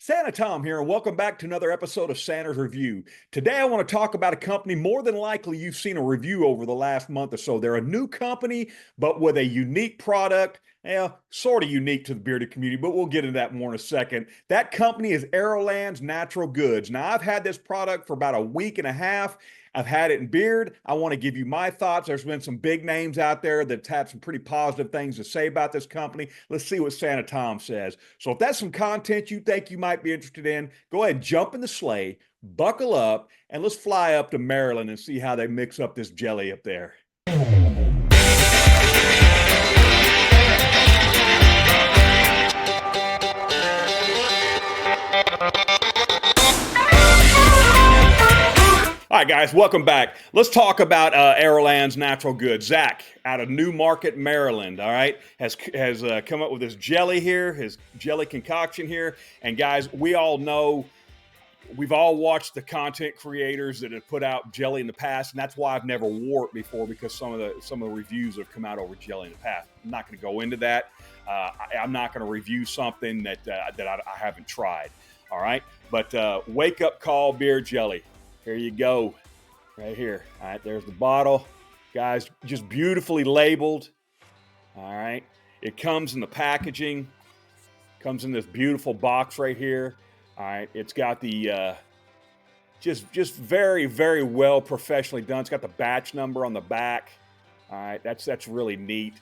Santa Tom here, and welcome back to another episode of Santa's Review. Today, I want to talk about a company more than likely you've seen a review over the last month or so. They're a new company, but with a unique product. Sort of unique to the bearded community, but we'll get into that more in a second. That company is Arrowlands Natural Goods. Now, I've had this product for about a week and a half. I've had it in beard. I want to give you my thoughts. There's been some big names out there that have some pretty positive things to say about this company. Let's see what Santa Tom says. So if that's some content you think you might be interested in, go ahead, jump in the sleigh, buckle up, and let's fly up to Maryland and see how they mix up this jelly up there. All right, guys, welcome back. Let's talk about Arrowlands Natural Goods. Zach, out of Newmarket, Maryland, all right, has come up with this jelly here, his jelly concoction here. And guys, we all know, we've all watched the content creators that have put out jelly in the past, and that's why I've never wore it before, because some of the reviews have come out over jelly in the past. I'm not going to go into that. I'm not going to review something that I haven't tried. All right, but wake up call beer jelly. Here you go, right here. All right, there's the bottle. Guys, just beautifully labeled. All right, it comes in the packaging. Comes in this beautiful box right here. All right, it's got the just very, very well professionally done. It's got the batch number on the back. All right, that's really neat.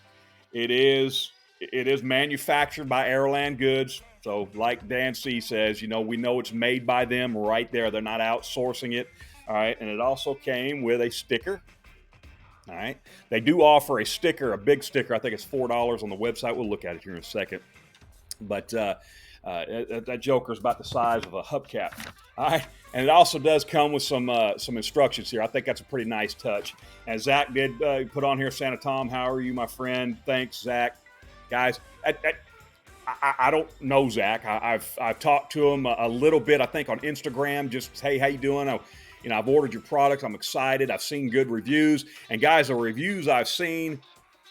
It is manufactured by Arrowlands Goods. So like Dan C says, we know it's made by them right there. They're not outsourcing it. All right. And it also came with a sticker. All right. They do offer a sticker, a big sticker. I think it's $4 on the website. We'll look at it here in a second. But that joker is about the size of a hubcap. All right. And it also does come with some instructions here. I think that's a pretty nice touch. And Zach did put on here, Santa Tom, how are you, my friend? Thanks, Zach. Guys, I don't know Zach. I've talked to him a little bit, I think, on Instagram. Just, hey, how you doing? I've ordered your product. I'm excited. I've seen good reviews. And guys, the reviews I've seen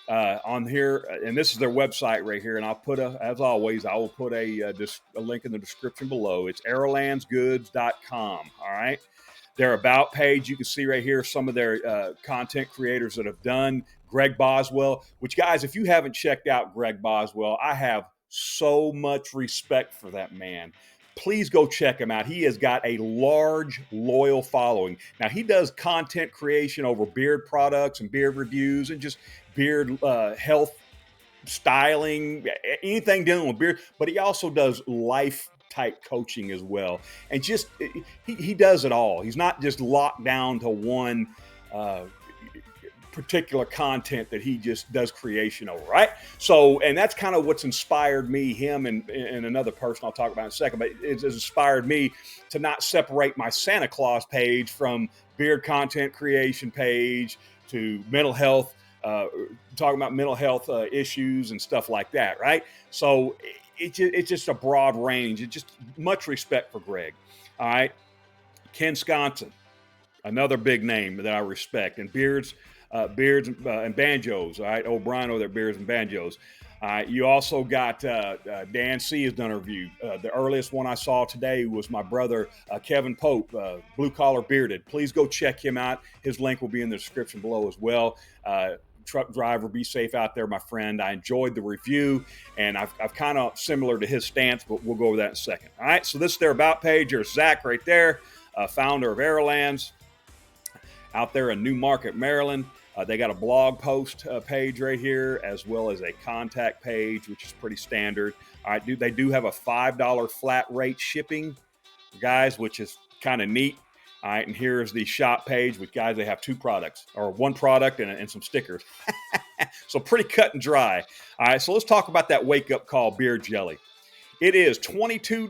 on here, and this is their website right here. And I'll put as always, I will put a link in the description below. It's arrowlandsgoods.com. All right. Their about page, you can see right here some of their content creators that have done. Greg Boswell, which, guys, if you haven't checked out Greg Boswell, I have so much respect for that man. Please go check him out. He has got a large, loyal following. Now, he does content creation over beard products and beard reviews and just beard health, styling, anything dealing with beard. But he also does life type coaching as well. And just he does it all. He's not just locked down to one particular content that he just does creation over, right? So, and that's kind of what's inspired me, him and another person I'll talk about in a second, but it's inspired me to not separate my Santa Claus page from beard content creation page to mental health, talking about mental health issues and stuff like that, right? So it's just a broad range. It's just much respect for Greg. All right. Ken Sconson, another big name that I respect, and beards and banjos. All right. O'Brien over there, beards and banjos. You also got Dan C has done a review. The earliest one I saw today was my brother, Kevin Pope, Blue Collar Bearded. Please go check him out. His link will be in the description below as well. Truck driver, be safe out there, my friend. I enjoyed the review, and I've kind of similar to his stance, but we'll go over that in a second. All right, so this is their about page. There's Zach right there, founder of Arrowlands out there in Newmarket, Maryland. They got a blog post page right here, as well as a contact page, which is pretty standard. All right, they do have a $5 flat rate shipping, guys, which is kind of neat. All right, and here's the shop page, which, guys, they have two products, or one product and some stickers. So pretty cut and dry. All right, so let's talk about that wake-up call beard jelly. It is $22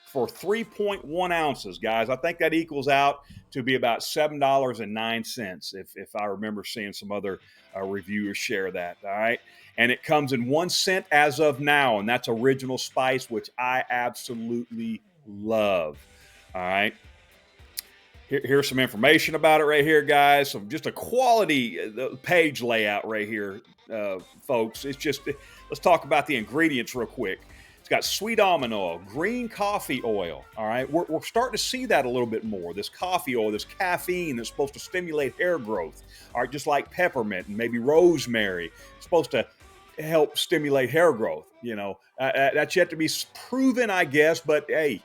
for 3.1 ounces, guys. I think that equals out to be about $7.09, if I remember seeing some other reviewers share that, all right? And it comes in 1 cent as of now, and that's original spice, which I absolutely love, all right? Here's some information about it right here, guys. So just a quality page layout right here, folks. It's just, let's talk about the ingredients real quick. It's got sweet almond oil, green coffee oil. All right, we're starting to see that a little bit more. This coffee oil, this caffeine that's supposed to stimulate hair growth. All right, just like peppermint and maybe rosemary, it's supposed to help stimulate hair growth. That's yet to be proven, I guess. But hey,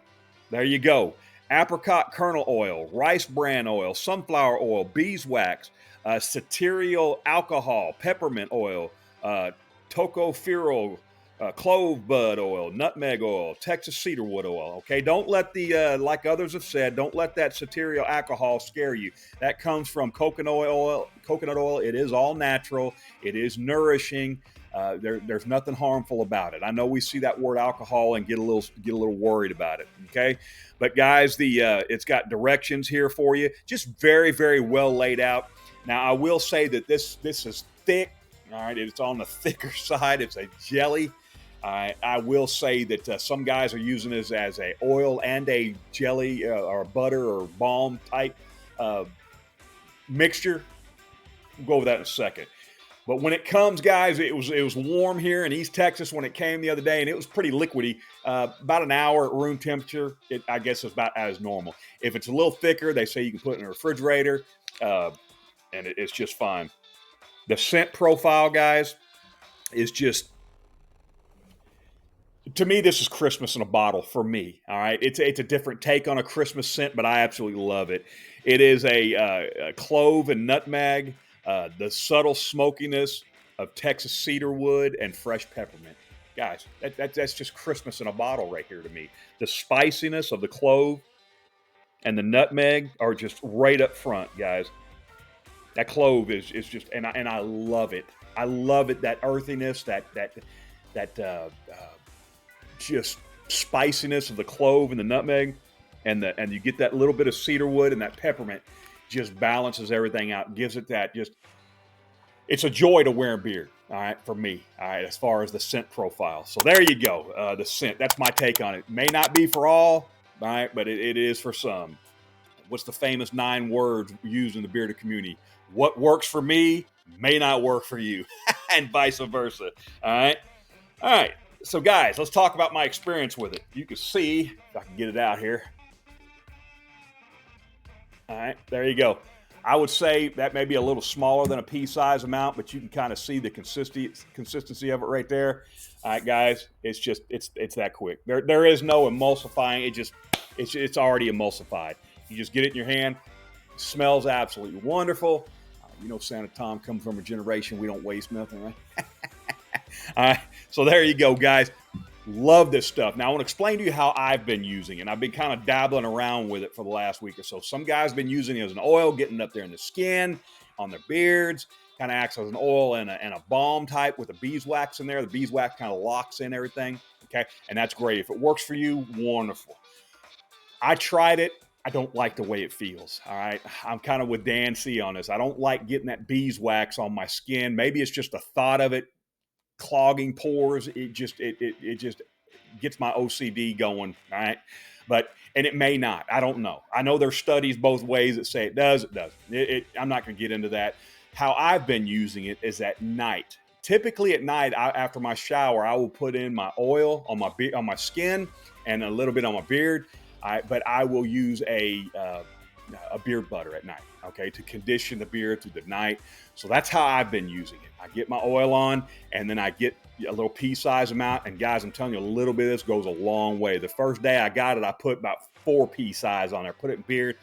there you go. Apricot kernel oil, rice bran oil, sunflower oil, beeswax, cereal alcohol, peppermint oil, tocopherol, clove bud oil, nutmeg oil, Texas cedarwood oil. Okay, don't let the like others have said, don't let that cereal alcohol scare you. That comes from coconut oil. Coconut oil. It is all natural. It is nourishing. There's nothing harmful about it. I know we see that word alcohol and get a little worried about it. Okay, but guys, it's got directions here for you, just very, very well laid out. Now, I will say that this is thick. All right, it's on the thicker side. It's a jelly. I will say that some guys are using this as a oil and a jelly or butter or balm type mixture. We'll go over that in a second. But when it comes, guys, it was warm here in East Texas when it came the other day, and it was pretty liquidy. About an hour at room temperature, I guess it's about as normal. If it's a little thicker, they say you can put it in a refrigerator, and it's just fine. The scent profile, guys, is just, to me, this is Christmas in a bottle for me. All right, it's a different take on a Christmas scent, but I absolutely love it. It is a clove and nutmeg. The subtle smokiness of Texas cedarwood and fresh peppermint. Guys, that's just Christmas in a bottle right here to me. The spiciness of the clove and the nutmeg are just right up front, guys. That clove is just, and I love it. I love it, that earthiness, that just spiciness of the clove and the nutmeg, and you get that little bit of cedarwood and that peppermint. Just balances everything out, gives it that it's a joy to wear a beard, all right, for me, all right, as far as the scent profile. So there you go, the scent. That's my take on it. May not be for all right, but it is for some. What's the famous 9 words used in the bearded community? What works for me may not work for you, and vice versa, all right? All right, so guys, let's talk about my experience with it. You can see, if I can get it out here. All right, there you go. I would say that may be a little smaller than a pea-size amount, but you can kind of see the consistency of it right there. All right, guys, it's that quick. There is no emulsifying. It's already emulsified. You just get it in your hand. It smells absolutely wonderful. Santa Tom comes from a generation we don't waste nothing, right? All right, so there you go, guys. Love this stuff. Now, I want to explain to you how I've been using it. I've been kind of dabbling around with it for the last week or so. Some guys have been using it as an oil, getting up there in the skin, on their beards. Kind of acts as an oil and a balm type with the beeswax in there. The beeswax kind of locks in everything, okay? And that's great. If it works for you, wonderful. I tried it. I don't like the way it feels, all right? I'm kind of with Dan C on this. I don't like getting that beeswax on my skin. Maybe it's just the thought of it clogging pores. It just gets my OCD going, all right? And it may not. I don't know. I know there's studies both ways that say it does. It doesn't. I'm not going to get into that. How I've been using it is at night. Typically at night, after my shower, I will put in my oil on my skin and a little bit on my beard. But I will use a beard butter at night, okay, to condition the beard through the night. So that's how I've been using it. I get my oil on, and then I get a little pea-size amount. And guys, I'm telling you, a little bit of this goes a long way. The first day I got it, I put about 4 pea-size on there, put it in beard.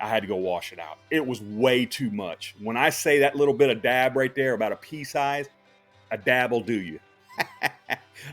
I had to go wash it out. It was way too much. When I say that little bit of dab right there, about a pea-size, a dab will do you.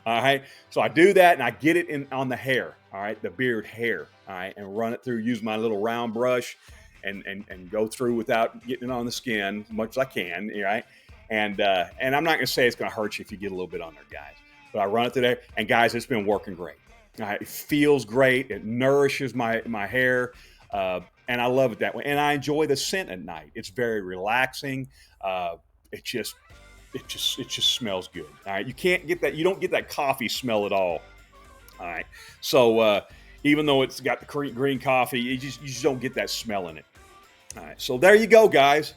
All right. So I do that, and I get it on the hair. All right, the beard hair. All right, and run it through. Use my little round brush, and go through without getting it on the skin as much as I can. Right. And I'm not going to say it's going to hurt you if you get a little bit on there, guys. But I run it through there, and guys, it's been working great. All right, it feels great. It nourishes my hair, and I love it that way. And I enjoy the scent at night. It's very relaxing. It just smells good. All right, you can't get that. You don't get that coffee smell at all. All right, so even though it's got the green coffee, you just don't get that smell in it. All right, so there you go, guys.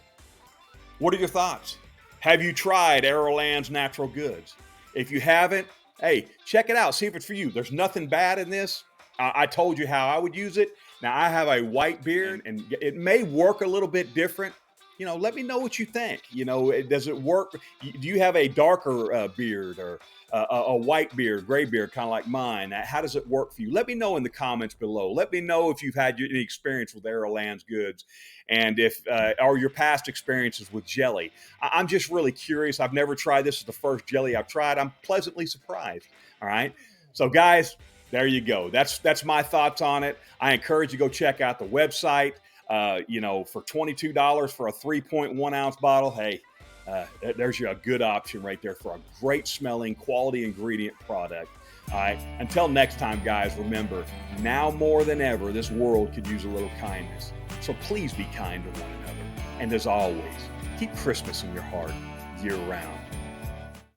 What are your thoughts? Have you tried Arrowlands Natural Goods? If you haven't, Hey, check it out. See if it's for you. There's nothing bad in this. I told you how I would use it. Now I have a white beard, and it may work a little bit different. Let me know what you think. Does it work? Do you have a darker beard, or a white beard, gray beard, kind of like mine? How does it work for you? Let me know in the comments below. Let me know if you've had any experience with Arrowlands goods, and if or your past experiences with jelly. I'm just really curious. I've never tried this. Is the first jelly I've tried. I'm pleasantly surprised. All right. So guys, there you go. That's my thoughts on it. I encourage you to go check out the website. For $22 for a 3.1 ounce bottle, hey, there's a good option right there for a great smelling, quality ingredient product. All right. Until next time, guys, remember, now more than ever, this world could use a little kindness. So please be kind to one another. And as always, keep Christmas in your heart year round.